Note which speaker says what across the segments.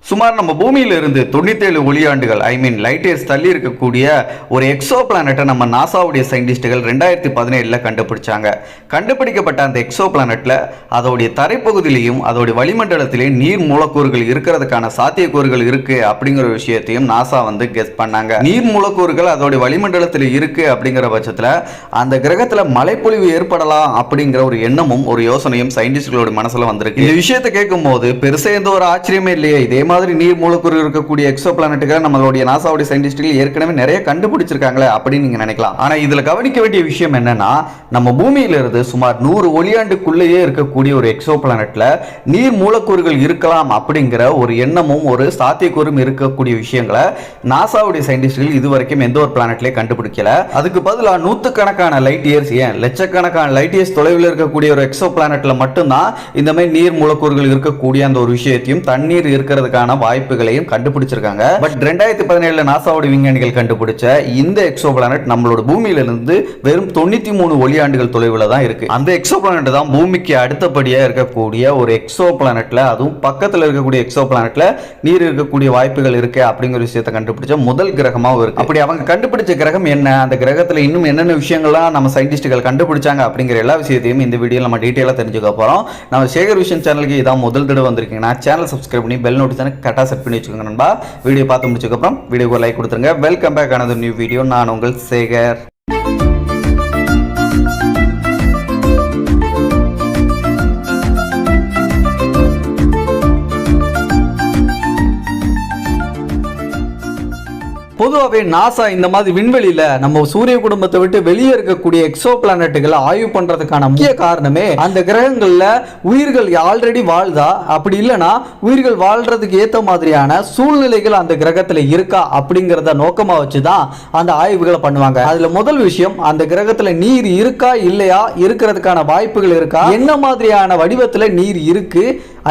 Speaker 1: சுமார் நம்ம பூமியில இருந்து 97 ஒளியாண்டுகள் லைட் இயர்ஸ் தள்ளி இருக்கக்கூடிய ஒரு எக்ஸோ பிளானட்டை நம்ம நாசாவுடைய சயின்டிஸ்டுகள் 2017 கண்டுபிடிச்சாங்க. கண்டுபிடிக்கப்பட்ட அந்த எக்ஸோ பிளானட்ல அதோடைய தரைப்பகுதியிலையும் அதோடைய வளிமண்டலத்திலேயும் நீர் மூலக்கூறுகள் இருக்கிறதுக்கான சாத்தியக்கூறுகள் இருக்கு அப்படிங்கிற விஷயத்தையும் நாசா கெஸ் பண்ணாங்க. நீர் மூலக்கூறுகள் அதோடைய வளிமண்டலத்தில் இருக்கு அப்படிங்கிற பட்சத்தில் அந்த கிரகத்தில் மழைப்பொழிவு ஏற்படலாம் அப்படிங்கிற ஒரு எண்ணமும் ஒரு யோசனையும் சயின்டிஸ்டுகளோட மனசுல வந்திருக்கு. இந்த விஷயத்தை கேட்கும் போது பெருசா எந்த ஒரு ஆச்சரியமே இல்லையே. இதே மாதிரி நீர் மூலக்கூறு இருக்கக்கூடிய எக்ஸோ பிளானட்டுகளை நம்மளுடைய நாசாவுடைய சயின்டிஸ்டுகள் ஏற்கனவே நிறைய கண்டுபிடிச்சிருக்காங்களே அப்படின்னு நீங்க நினைக்கலாம். ஆனா இதுல கவனிக்க வேண்டிய விஷயம் என்னன்னா, நம்ம பூமியில இருந்து சுமார் 100 ஒளியாண்டுக்குள்ளேயே இருக்கக்கூடிய ஒரு எக்ஸோ பிளானட்ல நீர் மூலக்கூறுகள் இருக்கலாம் அப்படிங்கிற ஒரு எண்ணமும் ஒரு சாத்தியக்கூறும் இருக்கக்கூடிய விஷயங்களை நாசாவுடைய சயின்டிஸ்டுகள் இதுவரைக்கும் எந்த ஒரு பிளானட்லயே கண்டுபிடிக்கல. அதுக்கு பதிலா நூற்றுக்கணக்கான லைட் இயர்ஸ், ஏன் லட்சக்கணக்கான லைட் இயர்ஸ் தொலைவில் இருக்கக்கூடிய ஒரு எக்ஸோ பிளானட்ல மட்டும்தான் இந்த மாதிரி நீர் மூலக்கூறுகள் இருக்கக்கூடிய அந்த ஒரு விஷயத்தையும் தண்ணீர் இருக்கிறதுக்கான வாய்ப்புகளையும் கண்டுபிடிச்சிருக்காங்க. பட் 2017 நாசாவோட விஞ்ஞானிகள் கண்டுபிடிச்ச இந்த எக்ஸோ பிளானட் நம்மளோட பூமியில இருந்து வெறும் 93 ஒளியாண்டுகள் தொலைவில் தான் இருக்கு. அந்த எக்ஸோ பிளானட் தான் பூமிக்கு அடுத்தபடியா இருக்கக்கூடிய ஒரு எக்ஸோ பிளானட்ல, அதுவும் பக்கத்தில் இருக்கக்கூடிய எக்ஸோ பிளானட்ல நீர் இருக்கக்கூடிய வாய்ப்புகள் இருக்கு அப்படிங்கிற விஷயத்தை கண்டுபிடிச்ச முதல் கிரகமாகவும் இருக்கு. அப்படி அவங்க கண்டுபிடிச்ச கிரகம் என்ன, அந்த கிரகத்தில் இன்னும் என்னென்ன விஷயங்கள்லாம் நம்ம சயின்டிஸ்டுகள் கண்டுபிடிச்சாங்க அப்படிங்கிற எல்லா விஷயத்தையும் இந்த வீடியோல நம்ம டீட்டெயிலாக தெரிஞ்சுக்க போறோம். நம்ம சேகர் விஷன் சேனலுக்கு இதான் முதல் தடவை வந்திருக்கீங்கன்னா சேனல் சப்ஸ்கிரைப் பண்ணி பெல் நோட்டிஃபிகேஷன் கரெக்டாக செட் பண்ணி வச்சுக்கோங்க நண்பா. வீடியோ பார்த்து முடிச்சதுக்கப்புறம் வீடியோக்கு லைக் கொடுத்துருங்க. வெல்கம் பேக் ஆனது நியூ வீடியோ. நான் உங்கள் சேகர். பொதுவாகவே நாசா இந்த மாதிரி விண்வெளியில நம்ம சூரிய குடும்பத்தை விட்டு வெளியே இருக்கக்கூடிய எக்ஸோ பிளானட்டுகளை ஆய்வு பண்றதுக்கான முக்கிய காரணமே அந்த கிரகங்கள்ல உயிர்கள் ஆல்ரெடி வாழ்தா, அப்படி இல்லைன்னா உயிர்கள் வாழ்றதுக்கு ஏற்ற மாதிரியான சூழ்நிலைகள் அந்த கிரகத்துல இருக்கா அப்படிங்கிறத நோக்கமா வச்சுதான் அந்த ஆய்வுகளை பண்ணுவாங்க. அதுல முதல் விஷயம், அந்த கிரகத்துல நீர் இருக்கா இல்லையா, இருக்கிறதுக்கான வாய்ப்புகள் இருக்கா, என்ன மாதிரியான வடிவத்துல நீர் இருக்கு,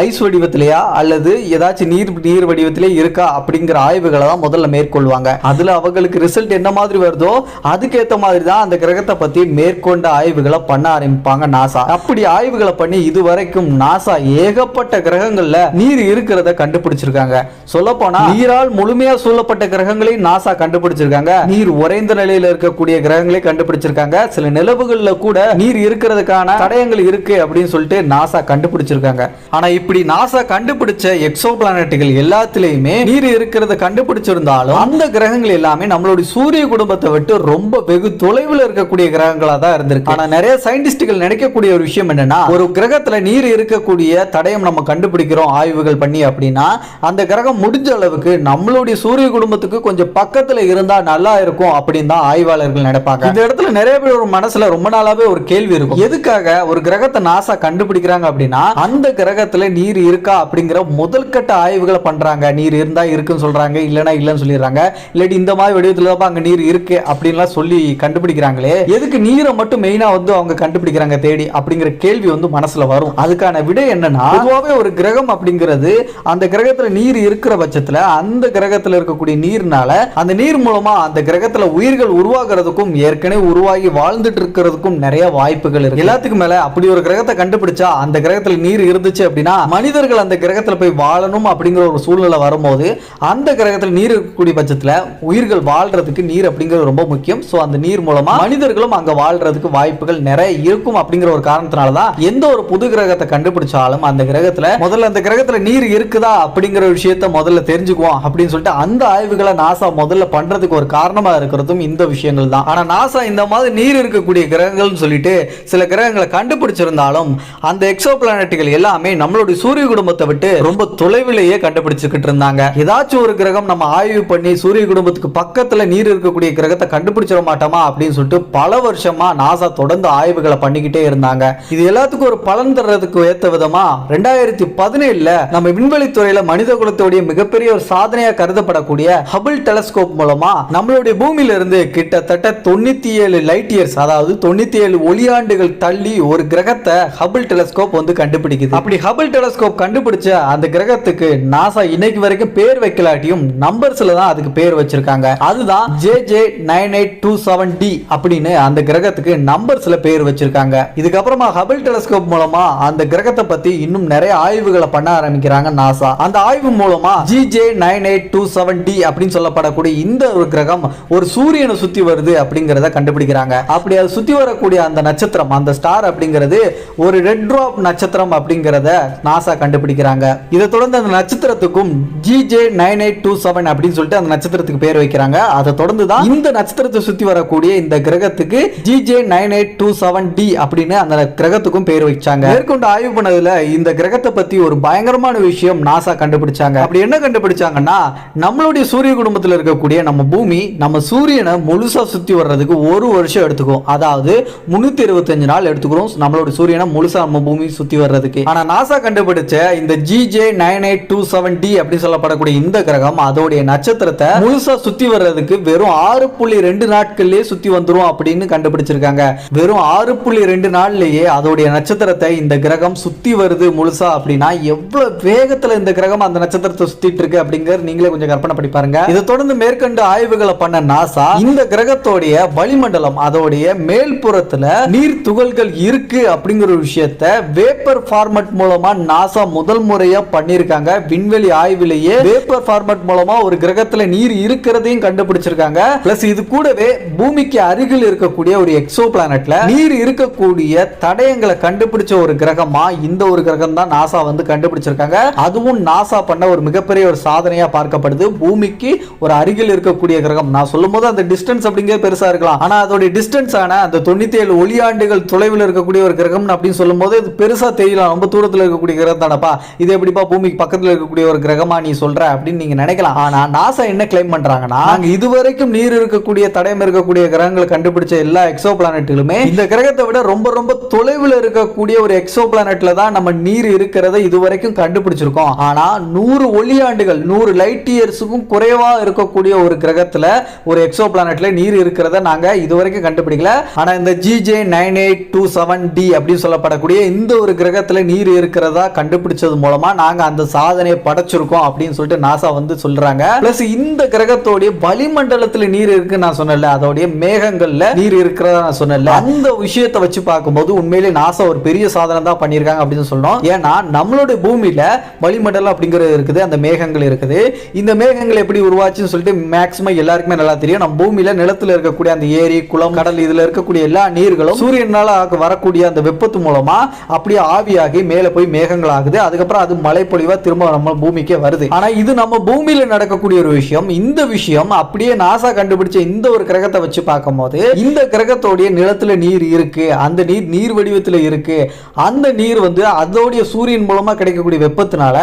Speaker 1: ஐஸ் வடிவத்திலேயா அல்லது ஏதாச்சும் நீர் வடிவத்திலே இருக்கா அப்படிங்கிற ஆய்வுகளை தான் முதல்ல மேற்கொள்வாங்க. அதுல அவங்களுக்கு ரிசல்ட் என்ன மாதிரி வருதோ அதுக்கேற்ற மாதிரி தான் அந்த கிரகத்தை பத்தி மேற்கொண்ட ஆய்வுகளை பண்ண ஆரம்பிப்பாங்க நாசா. அப்படி ஆய்வுகளை பண்ணி இதுவரைக்கும் நாசா ஏகப்பட்ட கிரகங்கள்ல நீர் இருக்கிறத கண்டுபிடிச்சிருக்காங்க. சொல்ல போனா நீரால் முழுமையா சூழப்பட்ட கிரகங்களை நாசா கண்டுபிடிச்சிருக்காங்க. நீர் உறைந்த நிலையில இருக்கக்கூடிய கிரகங்களை கண்டுபிடிச்சிருக்காங்க. சில நிலவுகள்ல கூட நீர் இருக்கிறதுக்கான தடயங்கள் இருக்கு அப்படின்னு சொல்லிட்டு நாசா கண்டுபிடிச்சிருக்காங்க. ஆனா இப்படி நாசா கண்டுபிடிச்ச எக்ஸோ பிளானட்டுகள் எல்லாத்திலையுமே நீர் இருக்கிறத கண்டுபிடிச்சிருந்தாலும் அந்த கிரகங்கள் எல்லாமே நம்மளுடைய சூரிய குடும்பத்தை விட்டு ரொம்ப வெகு தொலைவில் இருக்கக்கூடிய கிரகங்களா தான் இருந்திருக்கு. ஆனா நிறைய சயின்டிஸ்டுகள் நினைக்கக்கூடிய ஒரு விஷயம் என்னன்னா, ஒரு கிரகத்துல நீர் இருக்கக்கூடிய தடயம் நம்ம கண்டுபிடிக்கிறோம் ஆய்வுகள் பண்ணி அப்படின்னா அந்த கிரகம் முடிஞ்ச அளவுக்கு நம்மளுடைய சூரிய குடும்பத்துக்கு கொஞ்சம் பக்கத்துல இருந்தா நல்லா இருக்கும் அப்படின்னு தான் ஆய்வாளர்கள் நினைப்பாங்க. இந்த இடத்துல நிறைய பேர் ஒரு மனசுல ரொம்ப நாளாவே ஒரு கேள்வி இருக்கும், எதுக்காக ஒரு கிரகத்தை நாசா கண்டுபிடிக்கிறாங்க அப்படின்னா அந்த கிரகத்துல நீர் இருக்கா அப்படிங்கிற முதல் கட்ட ஆய்வுகளை பண்றாங்க. நீர் இருந்தா இருக்குன்னு சொல்றாங்க, இல்லனா இல்லன்னு சொல்லிடுறாங்க, இல்லாட்டி இந்த மாதிரி வடிவத்துல தான் அங்க நீர் இருக்கு அப்படின்லாம் சொல்லி கண்டுபிடிக்கிறாங்களே, எதுக்கு நீரை மட்டும் மெயினா அவங்க கண்டுபிடிக்கிறாங்க தேடி அப்படிங்கிற கேள்வி மனசுல வரும். அதுக்கான விடை என்னன்னா, பொதுவாகவே ஒரு கிரகம் அப்படிங்கிறது அந்த கிரகத்துல நீர் இருக்கிற பட்சத்துல அந்த கிரகத்துல இருக்கக்கூடிய நீர்னால அந்த நீர் மூலமா அந்த கிரகத்துல உயிர்கள் உருவாகிறதுக்கும் ஏற்கனவே உருவாகி வாழ்ந்துட்டு இருக்கிறதுக்கும் நிறைய வாய்ப்புகள் இருக்கு. எல்லாத்துக்கும் மேல அப்படி ஒரு கிரகத்தை கண்டுபிடிச்சா அந்த கிரகத்துல நீர் இருந்துச்சு அப்படின்னா மனிதர்கள் அந்த கிரகத்துல போய் வாழணும் அப்படிங்கிற ஒரு சூழ்நிலை வரும்போது அந்த கிரகத்துல நீர் இருக்கக்கூடிய பட்சத்துல உயிர்கள் வாழ்றதுக்கு நீர் அப்படிங்கிறது ரொம்ப முக்கியம். சோ அந்த நீர் மூலமா மனிதர்களும் அங்க வாழ்றதுக்கு வாய்ப்புகள் நிறைய இருக்கும் அப்படிங்கிற ஒரு காரணத்தினாலதான் எந்த ஒரு புது கிரகத்தை கண்டுபிடிச்சாலும் அந்த கிரகத்துல முதல்ல அந்த கிரகத்துல நீர் இருக்குதா அப்படிங்கிற விஷயத்தை முதல்ல தெரிஞ்சுக்குவோம் அப்படின்னு சொல்லிட்டு அந்த ஆய்வுகளை நாசா முதல்ல பண்றதுக்கு ஒரு காரணமா இருக்கிறதும் இந்த விஷயங்கள் தான். ஆனா நாசா இந்த மாதிரி நீர் இருக்கக்கூடிய கிரகங்கள் சொல்லிட்டு சில கிரகங்களை கண்டுபிடிச்சிருந்தாலும் அந்த எக்ஸோ பிளானட்டுகள் எல்லாமே நம்மளுடைய சூரிய குடும்பத்தை விட்டு ரொம்ப தொலைவிலேயே கண்டுபிடிச்சுக்கிட்டு இருந்தாங்க. ஏதாச்சும் ஒரு கிரகம் நம்ம ஆய்வு பண்ணி சூரிய குடும்பத்துக்கு பக்கத்துல நீர் இருக்கக்கூடிய கிரகத்தை கண்டுபிடிச்சிட மாட்டோமா அப்படின்னு சொல்லிட்டு பல வருஷமா நாசா தொடர்ந்து ஆய்வுகளை பண்ணிக்கிட்டே இருந்தாங்க. இது எல்லாத்துக்கும் ஒரு பலன் தர்றதுக்கு ஏற்ற விதமா 2017 நம்ம விண்வெளி துறையில மனித குலத்துடைய மிகப்பெரிய ஒரு சாதனையா கருதப்படக்கூடிய ஹபிள் டெலஸ்கோப் மூலமா நம்மளுடைய பூமியில இருந்து கிட்டத்தட்ட 97 லைட் இயர்ஸ், அதாவது 97 ஒளியாண்டுகள் தள்ளி ஒரு கிரகத்தை ஹபிள் டெலஸ்கோப் கண்டுபிடிக்குது. அப்படி ஹபிள் டெலஸ்கோப் கண்டுபிடிச்ச அந்த கிரகத்துக்கு நாசா இன்னைக்கு வரைக்கும் பேர் வைக்கலாட்டியும் நம்பர்ஸ்ல தான் அதுக்கு பேர் வச்சிருக்காங்க. அதுதான் JJ9827D அப்படின்னு அந்த கிரகத்துக்கு நம்பர்ஸ்ல பேர் வச்சிருக்காங்க. இதுக்கப்புறமா ஹபிள் டெலஸ்கோப் மூலமா அந்த கிரகத்தை பத்தி இன்னும் நிறைய ஆய்வுகளை பண்ண ஆரம்பிக்கிறாங்க நாசா. அந்த ஆய்வு மூலமா JJ9827D அப்படின்னு சொல்லப்படக்கூடிய இந்த ஒரு கிரகம் ஒரு சூரியனை சுத்தி வருது அப்படிங்கறத கண்டுபிடிக்கிறாங்க. அப்படி அது சுத்தி வரக்கூடிய அந்த நட்சத்திரம், அந்த ஸ்டார் அப்படிங்கிறது ஒரு ரெட் டிராப் நட்சத்திரம் அப்படிங்கறத நாசா கண்டுபிடிக்கிறாங்க. இதை தொடர்ந்து அந்த நட்சத்திரத்துக்கும் JJ9827 அப்படின்னு சொல்லிட்டு அந்த நட்சத்திரத்துக்கு பேர் வைக்கிறாங்க. அதை தொடர்ந்து தான் இந்த நட்சத்திரத்தை சுத்தி வரக்கூடிய இந்த கிரகத்துக்கு JJ9827D அப்படின்னு அந்த கிரகத்துக்கும் பேர் வச்சாங்க. மேற்கொண்டு ஆய்வு பண்ணதுல இந்த கிரகத்தை பத்தி ஒரு பயங்கரமான விஷயம் நாசா கண்டுபிடிச்சாங்க. அப்படி என்ன கண்டுபிடிச்சாங்கன்னா, நம்மளுடைய சூரிய குடும்பத்தில் இருக்கக்கூடிய நம்ம பூமி நம்ம சூரியனை முழுசா சுத்தி வர்றதுக்கு ஒரு வருஷம் எடுத்துக்கும். அதாவது 365 நாள் எடுத்துக்கிறோம் நம்மளோட சூரியனை முழுசா நம்ம பூமி சுத்தி வர்றதுக்கு. ஆனா நாசா கண்டுபிடிச்ச இந்த JJ9827D அப்படி சொல்லப்படக்கூடிய இந்த கிரகம் அதோடைய நட்சத்திரத்தை முழுசா சுத்தி வர்றதுக்கு வெறும் 6.2 நாட்கள்லயே சுத்தி வந்துரும் அப்படின்னு கண்டுபிடிச்சிருக்காங்க. வெறும் 6.2 நாள்லயே அதோடைய நட்சத்திரத்தை இந்த கிரகம் சுத்தி வருது முழுசா அப்படின்னா எவ்வளவு வேகத்துல இந்த கிரகம் அந்த நட்சத்திரத்தை சுத்திட்டு இருக்கு அப்படிங்கறது நீங்களே கொஞ்சம் கற்பனை பண்ணி பாருங்க. இதை தொடர்ந்து மேற்கொண்டு ஆய்வுகளை பண்ண நாசா இந்த கிரகத்தோடைய வளிமண்டலம் அதோடைய மேல்புறத்துல நீர் துகள்கள் இருக்கு அப்படிங்கிற ஒரு விஷயத்தை வேப்பர் ஃபார்மட் மூலமா நாசா முதல் முறையா பண்ணிருக்காங்க. விண்வெளி ஆய்விலேயே வேப்பர் ஃபார்மட் மூலமா ஒரு கிரகத்துல நீர் இருக்கிறதையும் கண்டுபிடிச்சிருக்காங்க. பிளஸ் இது கூடவே பூமிக்கு அருகில் இருக்கக்கூடிய ஒரு எக்ஸோ பிளானட்ல நீர் இருக்கக்கூடிய தடயங்களை கண்டுபிடிச்ச ஒரு கிரகமா இந்த ஒரு கிரகம் தான் நாசா வந்து கண்டுபிடிச்சிருக்காங்க. அதுவும் நாசா பண்ண ஒரு மிகப்பெரிய ஒரு சாதனையா பார்க்கப்படுது. பூமிக்கு ஒரு அருகில் இருக்கக்கூடிய கிரகம், நான் சொல்லும் போது அந்த டிஸ்டன்ஸ் அப்படிங்கிறது பெருசா இருக்கலாம், ஆனா அதோட டிஸ்டன்ஸ் ஆன அந்த 97 ஒளியாண்டுகள் தொலைவில் இருக்கக்கூடிய ஒரு கிரகம் அப்படின்னு சொல்லும் போது இது பெருசா தெரியலாம். ரொம்ப தூரத்தில் இருக்கக்கூடிய கிரகம் தானப்பா, இது எப்படிப்பா பூமிக்கு பக்கத்தில் இருக்கக்கூடிய ஒரு கிரகமா நீ சொல்ற அப்படின்னு நீங்க நினைக்கலாம். ஆனா நாசா என்ன கிளைம் பண்றாங்கன்னா, நாங்க இதுவரைக்கும் நீர் இருக்கக்கூடிய தடயம் இருக்கக்கூடிய கிரகங்களை கண்டுபிடிச்ச எல்லா எக்ஸோ பிளானட்டுகளுமே இந்த கிரகத்தை விட ரொம்ப ரொம்ப தொலைவில் இருக்கக்கூடிய ஒரு எக்ஸோ பிளானட்ல தான் நம்ம நீர் இருக்கிறத இதுவரைக்கும் கண்டுபிடிச்சிருக்கோம். ஆனா 100 ஒளியாண்டுகள் 100 லைட் இயர்ஸுக்கும் குறைவா இருக்கக்கூடிய ஒரு கிரகத்துல ஒரு எக்ஸோ பிளானட்ல நீர் இருக்கிறத நாங்க இதுவரைக்கும் கண்டுபிடிக்கல. ஆனா இந்த JJ9827D அப்படின்னு சொல்லப்படக்கூடிய இந்த ஒரு கிரகத்துல நீர் இருக்கிறதா கண்டுபிடிச்சது மூலமா நாங்க அந்த சாதனையை படைச்சிருக்கோம் அப்படின்னு சொல்லிட்டு நாசா வந்து சொல்றாங்க. பிளஸ் இந்த கிரகத்தோடைய வளிமண்டலத்துல நீர் இருக்கு நான் சொன்னல, அதோடைய மேகங்கள்ல நீர் இருக்கிறதா நான் சொன்னல, அந்த விஷயத்தை வச்சு பார்க்கும்போது உண்மையிலே நாசா ஒரு பெரிய சாதனை தான் பண்ணியிருக்காங்க அப்படின்னு சொல்லணும். ஏன்னா நம்மளுடைய பூமியில வளிமண்டலம் அப்படிங்கிறது இருக்குது, அந்த மேகங்கள் இருக்குது. இந்த மேகங்கள் எப்படி உருவாச்சுன்னு சொல்லிட்டு மேக்ஸிமம் எல்லாருக்குமே நல்லா தெரியும். நம்ம பூமியில நிலத்துல இருக்கக்கூடிய அந்த ஏரி குளம் கடல் இதுல இருக்கக்கூடிய எல்லா நீர்களும் சூரியனால வரக்கூடிய அந்த வெப்பத்து மூலமா அப்படியே ஆவியாகி மேல போய் மேகங்கள் ஆகுது. அதுக்கப்புறம் அது மழை பொழிவா திரும்ப நம்ம பூமிக்கே வருது. ஆனா இது நம்ம பூமியில நடக்கக்கூடிய ஒரு விஷயம். இந்த விஷயம் அப்படியே நாசா கண்டுபிடிச்ச இந்த ஒரு கிரகத்தை வச்சு பார்க்கும்போது இந்த கிரகத்தோடைய நிலத்துல நீர் இருக்கு, அந்த நீர் வடிவத்தில் இருக்கு. அந்த நீர் வந்து அதோடைய சூரியன் மூலமா கிடைக்கக்கூடிய வெப்பத்தினால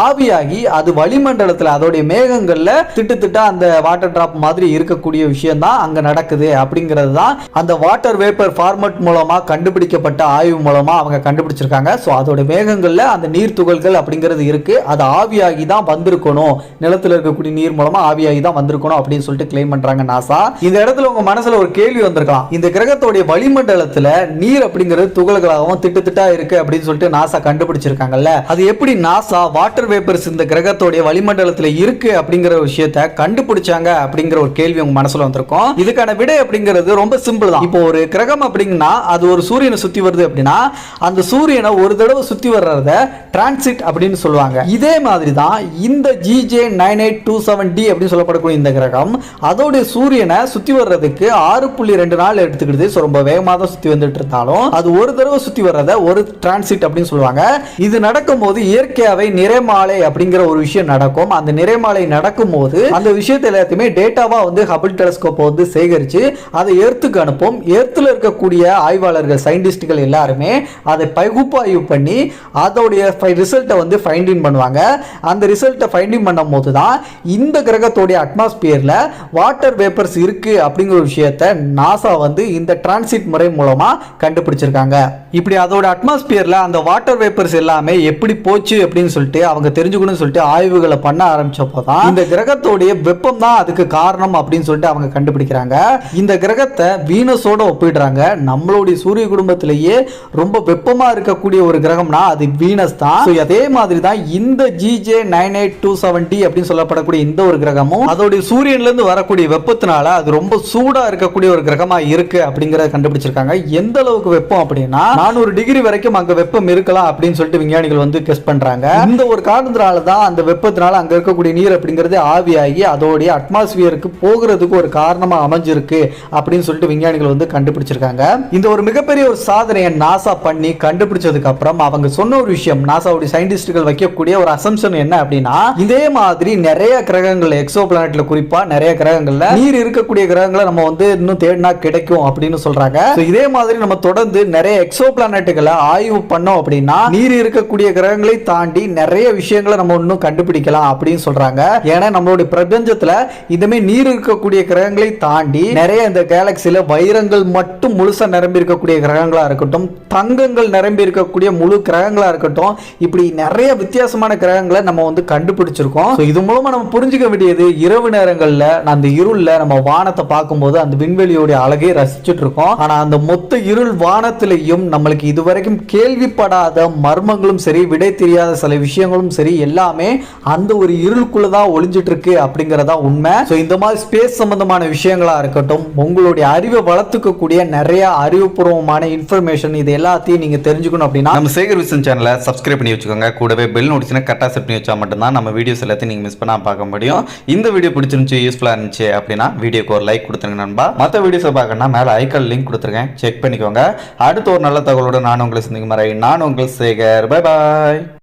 Speaker 1: ஆவியாகி அது வளிமண்டலத்தில் அதோடைய மேகங்கள்ல திட்டு அந்த வாட்டர் டிராப் மாதிரி இருக்கக்கூடிய விஷயம் தான் அங்க நடக்குது அப்படிங்கிறது தான் அந்த வாட்டர் வேப்பர் ஃபார்மட் மூலமா கண்டுபிடிக்கப்பட்ட ஆய்வு மூலமா அவங்க கண்டுபிடிச்சிருக்காங்க. சோ அதோட மேகங்கள்ல அந்த நீர் துகள்கள் அப்படிங்கிறது இருக்கு, அது ஆவியாகி தான் வந்திருக்கணும், நிலத்தில் இருக்கக்கூடிய நீர் மூலமா ஆவியாகி தான் வந்திருக்கணும் அப்படின்னு சொல்லிட்டு கிளைம் பண்றாங்க நாசா. இந்த இடத்துல உங்க மனசுல ஒரு கேள்வி வந்திருக்கலாம், இந்த கிரகத்தோடைய வளிமண்டலத்துல நீர் அப்படிங்கிறது துகள்களாகவும் திட்டா இருக்கு அப்படின்னு சொல்லிட்டு நாசா கண்டுபிடிச்சிருக்காங்கல்ல, அது எப்படி நாசா வாட்டர் வேப்பர்ஸ் இந்த கிரகத்தோடைய வளிமண்டலத்துல இருக்கு அப்படிங்கிற விஷயத்தை கண்டுபிடிச்சாங்க அப்படிங்கிற ஒரு கேள்வி உங்க மனசுல வந்திருக்கும். இதுக்கான விடை அப்படிங்கிறது ரொம்ப சிம்பிள் தான். இப்போ ஒரு கிரகம் அப்படின்னா அது ஒரு சூரியனை சுத்தி வருது அப்படின்னா அந்த சூரியனை ஒரு தடவை சுத்தி வர்றத டிரான்சிட் அப்படின்னு சொல்லுவாங்க. இதே மாதிரி தான் இந்த JJ9827D அப்படின்னு சொல்லப்படக்கூடிய இந்த கிரகம் அதோட சூரியனை சுத்தி வர்றதுக்கு 6.2 நாள் எடுத்துக்கிடுது. ரொம்ப வேகமாக தான் சுத்தி வந்துட்டு இருந்தாலும் அது ஒரு தடவை சுத்தி வர்றத ஒரு டிரான்சிட் அப்படின்னு சொல்லுவாங்க. இது நடக்கும் போது இயற்கையாவே நிறைமாலை அப்படிங்கிற ஒரு விஷயம் நடக்கும். அந்த நிறைமாலை நடக்கும் போது அந்த விஷயத்தை எல்லாத்தையுமே டேட்டாவா வந்து ஹபிள் டெலஸ்கோப் வந்து சேகரிச்சு அதை எர்த்துக்கு அனுப்பும். எர்த்துல இருக்கக்கூடிய ஆய்வாளர்கள் சயின்டிஸ்ட்கள் எல்லாருமே அதை பகுப்பாய்வு பண்ணி அதோடைய ரிசல்ட்டை வந்து ஃபைண்ட் இன் பண்ணுவாங்க. அந்த ரிசல்ட்டை ஃபைண்ட் இன் பண்ணும் போது தான் இந்த கிரகத்தோடைய அட்மாஸ்பியர்ல வாட்டர் வேப்பர்ஸ் இருக்கு அப்படிங்கிற விஷயத்தை நாசா வந்து இந்த டிரான்சிட் முறை மூலமா கண்டுபிடிச்சிருக்காங்க. இப்படி அதோட அட்மாஸ்பியர்ல அந்த வாட்டர் வேப்பர்ஸ் எல்லாமே எப்படி போச்சு அப்படின்னு சொல்லிட்டு அவங்க தெரிஞ்சுக்கணும்னு சொல்லிட்டு ஆய்வுகளை பண்ண ஆரம்பிச்சப்போ தான் இந்த கிரகத்தோடைய வெப்பம் தான் அதுக்கு காரணம் அப்படின்னு சொல்லிட்டு அவங்க கண்டுபிடிக்கிறாங்க. இந்த கிரகத்தை வீனஸோட ஒப்பிடுறாங்க. நம்மளுடைய சூரிய குடும்பத்திலேயே ரொம்ப வெப்பமா இருக்கக்கூடிய ஒரு கிரகம்னா அது வீனஸ் தான். அதே மாதிரி தான் இந்த GJ98270 அப்படின்னு சொல்லப்படக்கூடிய இந்த ஒரு கிரகமும் அதோட சூரியன்ல இருந்து வரக்கூடிய வெப்பத்தினால அது ரொம்ப சூடா இருக்கக்கூடிய ஒரு கிரகமா இருக்கு அப்படிங்கறத கண்டுபிடிச்சிருக்காங்க. எந்த அளவுக்கு வெப்பம் அப்படின்னா 400 டிகிரி வரைக்கும் அங்க வெப்பம் இருக்கலாம் அப்படின்னு சொல்லிட்டு விஞ்ஞானிகள் வந்து கெஸ் பண்றாங்க. இந்த ஒரு காரணத்தினால தான் அந்த வெப்பத்தினால அங்க இருக்கக்கூடிய நீர் அப்படிங்கிறது ஆவியாகி அதோடைய அட்மாஸ்பியருக்கு போகிறதுக்கு ஒரு காரணமா அமைஞ்சிருக்கு அப்படின்னு சொல்லிட்டு விஞ்ஞானிகள் வந்து கண்டுபிடிச்சிருக்காங்க. இந்த ஒரு மிகப்பெரிய ஒரு சாதனையை நாசா பண்ணி கண்டுபிடிச்சதுக்கு அப்புறம் அவங்க சொன்ன ஒரு விஷயம், நாசாவுடைய சயின்டிஸ்டுகள் வைக்கக்கூடிய ஒரு அசம்ஷன் என்ன அப்படின்னா, இதே மாதிரி நிறைய கிரகங்கள் எக்ஸோ பிளானட்ல குறிப்பா நிறைய கிரகங்கள்ல நீர் இருக்கக்கூடிய கிரகங்களை நம்ம வந்து இன்னும் தேடினா கிடைக்கும் அப்படின்னு சொல்றாங்க. இதே மாதிரி நம்ம தொடர்ந்து நிறைய எக்ஸோ பிளானட்டுகளை ஆய்வு பண்ணோம் அப்படின்னா நீர் இருக்கக்கூடிய கிரகங்களை தாண்டி நிறைய விஷயங்களை நம்ம இன்னும் கண்டுபிடிக்கலாம் அப்படின்னு சொல்றாங்க. ஏன்னா நம்மளுடைய பிரபஞ்சத்துல இதுமே நீர் இருக்கக்கூடிய கிரகங்களை தாண்டி நிறைய இந்த கேலக்சில வைரங்கள் மட்டும் முழுசா நிரம்பி இருக்கக்கூடிய கிரகங்களா இருக்கட்டும், தங்கங்கள் நிரம்பி இருக்கக்கூடிய முழு கிரகங்களா இருக்கட்டும், இப்படி நிறைய வித்தியாசமான கிரகங்களை நம்ம வந்து கண்டுபிடிச்சிருக்கோம். இது மூலமா நம்ம புரிஞ்சுக்க வேண்டியது, இரவு நேரங்கள்ல அந்த இருள்ல நம்ம வானத்தை பார்க்கும்போது அந்த விண்வெளியோட அழகை ரசிச்சுட்டு இருக்கோம். ஆனா அந்த மொத்த இருள் வானத்திலையும் நம்மளுக்கு இதுவரைக்கும் கேள்விப்படாத மர்மங்களும் சரி, விடை தெரியாத சில விஷயங்களும் சரி, எல்லாமே அந்த ஒரு இருளுக்குள்ளதான் ஒளிஞ்சிட்டு இருக்கு அப்படிங்கறதா உண்மை. இந்த மாதிரி ஸ்பேஸ் சம்பந்தமான விஷயங்களா இருக்கட்டும், உங்களுடைய அறிவை வளர்த்துக்கக்கூடிய நிறைய அறிவுபூர்வமான இன்ஃபர்மேஷன், இது எல்லாத்தையும் நீங்க தெரிஞ்சுக்கணும் அப்படின்னா
Speaker 2: நம்ம சேகர் விசன் சேனலை சப்ஸ்கிரைப் பண்ணி வச்சுக்கோங்க. கூடவே பெல் நோட்டிஃபிகேஷனை கரெக்டாக செட் பண்ணி வச்சா மட்டும்தான் நம்ம வீடியோஸ் எல்லாத்தையும் நீங்கள் மிஸ் பண்ணால் பார்க்க முடியும். இந்த வீடியோ பிடிச்சிருந்துச்சு, யூஸ்ஃபுல்லாக இருந்துச்சு அப்படின்னா வீடியோக்கு ஒரு லைக் கொடுத்துருங்க நண்பா. மற்ற வீடியோஸை பார்க்கணும்னா மேலே ஐக்கான் லிங்க் கொடுத்துருக்கேன், செக் பண்ணிக்கோங்க. அடுத்த ஒரு நல்ல தகவலோட நான் உங்களை சந்திக்கும் வரை நான் உங்கள் சேகர். Bye bye.